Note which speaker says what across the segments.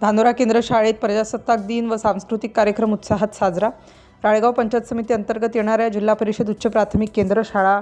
Speaker 1: धानोरा केंद्र शाळेत प्रजासत्ताक दिन व सांस्कृतिक कार्यक्रम उत्साहात साजरा। राळेगाव पंचायत समिती अंतर्गत येणाऱ्या जिल्हा परिषद उच्च प्राथमिक केंद्र शाळा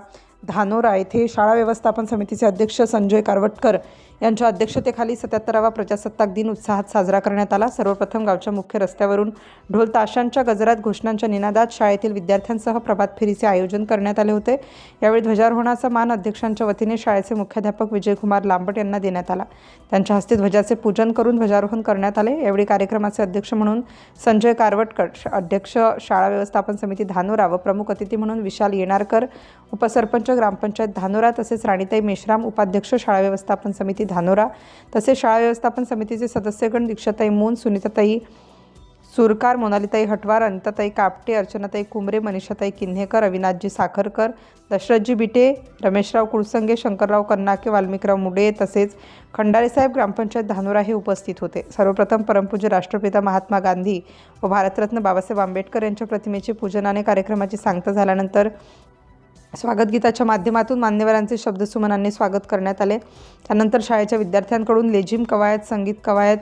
Speaker 1: धानोरा येथे शाळा व्यवस्थापन समितीचे अध्यक्ष संजय कारवटकर यांच्या अध्यक्षतेखाली 77वा प्रजासत्ताक दिन उत्साहात साजरा करण्यात आला। सर्वप्रथम गावच्या मुख्य रस्त्यावरून ढोल ताशांच्या गजरात घोषणांच्या निनादात शाळेतील विद्यार्थ्यांसह प्रभात फेरीचे आयोजन करण्यात आले होते। यावेळी ध्वजारोहणाचा मान अध्यक्षांच्या वतीने शाळेचे मुख्याध्यापक विजयकुमार लांबट यांना देण्यात आला। त्यांच्या हस्ते ध्वजाचे पूजन करून ध्वजारोहण करण्यात आले। यावेळी कार्यक्रमाचे अध्यक्ष म्हणून संजय कारवटकर, अध्यक्ष शाळा व्यवस्थापन समिती धानोरा व प्रमुख अतिथी म्हणून विशाल येणारकर, उपसरपंच ग्रामपंचायत धानोरा तसेच राणीताई मेश्राम, उपाध्यक्ष शाळा व्यवस्थापन समिती धानोरा तसेच शाळा व्यवस्थापन समितीचे सदस्यगण दीक्षाताई मून, सुनीताताई सुरकार, मोनालीताई हटवार, अनिताताई कापटे, अर्चनाताई कुमरे, मनीषाताई किन्हेकर, अविनाशजी साखरकर, दशरथजी बिटे, रमेशराव कुळसंगे, शंकरराव कन्नाके, वाल्मिकराव मुडे तसेच खंडारे साहेब ग्रामपंचायत धानोरा हे उपस्थित होते। सर्वप्रथम परमपूज्य राष्ट्रपिता महात्मा गांधी व भारतरत्न बाबासाहेब आंबेडकर यांच्या प्रतिमेचे पूजनाने कार्यक्रमाची सांगता झाल्यानंतर स्वागत गीताच्या माध्यमातून मान्यवरांचे शब्दसुमनांनी स्वागत करण्यात आले। त्यानंतर शाळेच्या विद्यार्थ्यांकडून लेझिम कवायत, संगीत कवायत,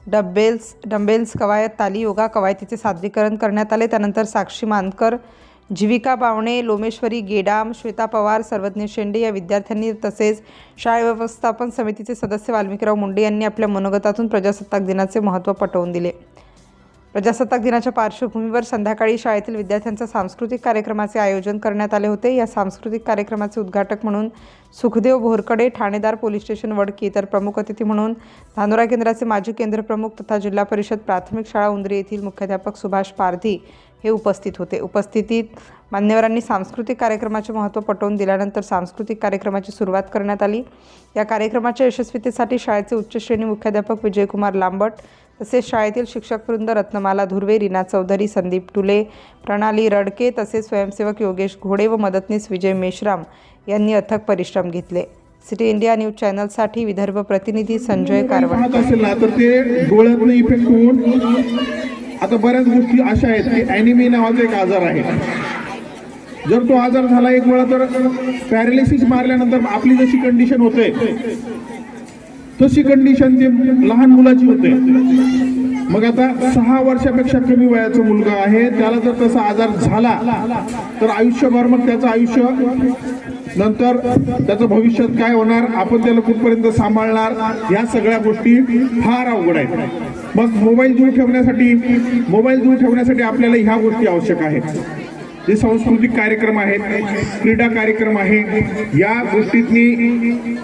Speaker 1: डंबेल्स कवायत, ताली योगा कवायतीचे सादरीकरण करण्यात आले। त्यानंतर साक्षी मानकर, जीविका बावणे, लोमेश्वरी गेडाम, श्वेता पवार, सर्वज्ञ शेंडे या विद्यार्थ्यांनी तसेच शाळा व्यवस्थापन समितीचे सदस्य वाल्मिकराव मुंडे यांनी आपल्या मनोगतातून प्रजासत्ताक दिनाचे महत्त्व पटवून दिले। प्रजासत्ताक दिनाच्या पार्श्वभूमीवर संध्याकाळी शाळेतील विद्यार्थ्यांच्या सांस्कृतिक कार्यक्रमाचे आयोजन करण्यात आले होते। या सांस्कृतिक कार्यक्रमाचे उद्घाटक म्हणून सुखदेव भोरकडे, ठाणेदार पोलीस स्टेशन वडकी, तर प्रमुख अतिथी म्हणून धानोरा केंद्राचे माजी केंद्र प्रमुख तथा जिल्हा परिषद प्राथमिक शाळा उंद्री येथील मुख्याध्यापक सुभाष पारधी हे उपस्थित होते। उपस्थितीत मान्यवरांनी सांस्कृतिक कार्यक्रमाचे महत्त्व पटवून दिल्यानंतर सांस्कृतिक कार्यक्रमाची सुरुवात करण्यात आली। या कार्यक्रमाच्या यशस्वीतेसाठी शाळेचे उच्च श्रेणी मुख्याध्यापक विजयकुमार लांबट तसेच शाळेतील शिक्षकवृंद रत्नमाला धुर्वे, रीना चौधरी, संदीप टुले, प्रणाली रडके तसेच स्वयंसेवक योगेश घोडे व मदतनीस विजय मेश्राम यांनी अथक परिश्रम घेतले। सिटी इंडिया न्यूज चॅनलसाठी विदर्भ प्रतिनिधी संजय कारवटकर।
Speaker 2: तर ते डोळ्यातनं इफेक्ट होऊन आता बऱ्याच गोष्टी अशा आहेत की ॲनिमी नावाचा एक आजार आहे। जर तो आजार झाला एक वेळा तर पॅरालिसिस मारल्यानंतर आपली जशी कंडिशन होते तशी कंडिशन ती लहान मुलाची होते। मग आता 6 वर्षापेक्षा कमी वयाचा मुलगा आहे, त्याला जर तसा आजार झाला तर आयुष्यभर मग त्याचं आयुष्य नंतर त्याचं भविष्यात काय होणार, आपण त्याला कुठपर्यंत सांभाळणार, या सगळ्या गोष्टी फार अवघड आहेत। मग मोबाईल दूर ठेवण्यासाठी आपल्याला ह्या गोष्टी आवश्यक आहेत। जे सांस्कृतिक कार्यक्रम आहेत, क्रीडा कार्यक्रम आहे, या गोष्टीतनी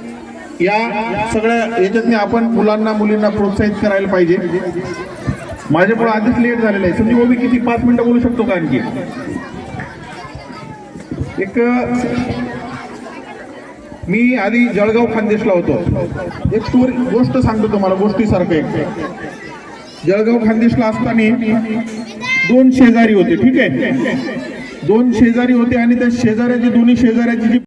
Speaker 2: या सगळ्या याच्यातनी आपण मुलांना मुलींना प्रोत्साहित करायला पाहिजे। माझ्यामुळे आधीच लेट झालेलं आहे। संजीव भाऊ किती 5 मिनिटं बोलू शकतो का आणखी? एक मी आधी जळगाव खानदेशला होतो। एक गोष्ट सांगतो तुम्हाला, गोष्टीसारखं एक। जळगाव खानदेशला असताना 2 शेजारी होते, ठीक आहे। 2 शेजारी होते आणि त्या शेजाऱ्याची दोन्ही शेजाऱ्याची जी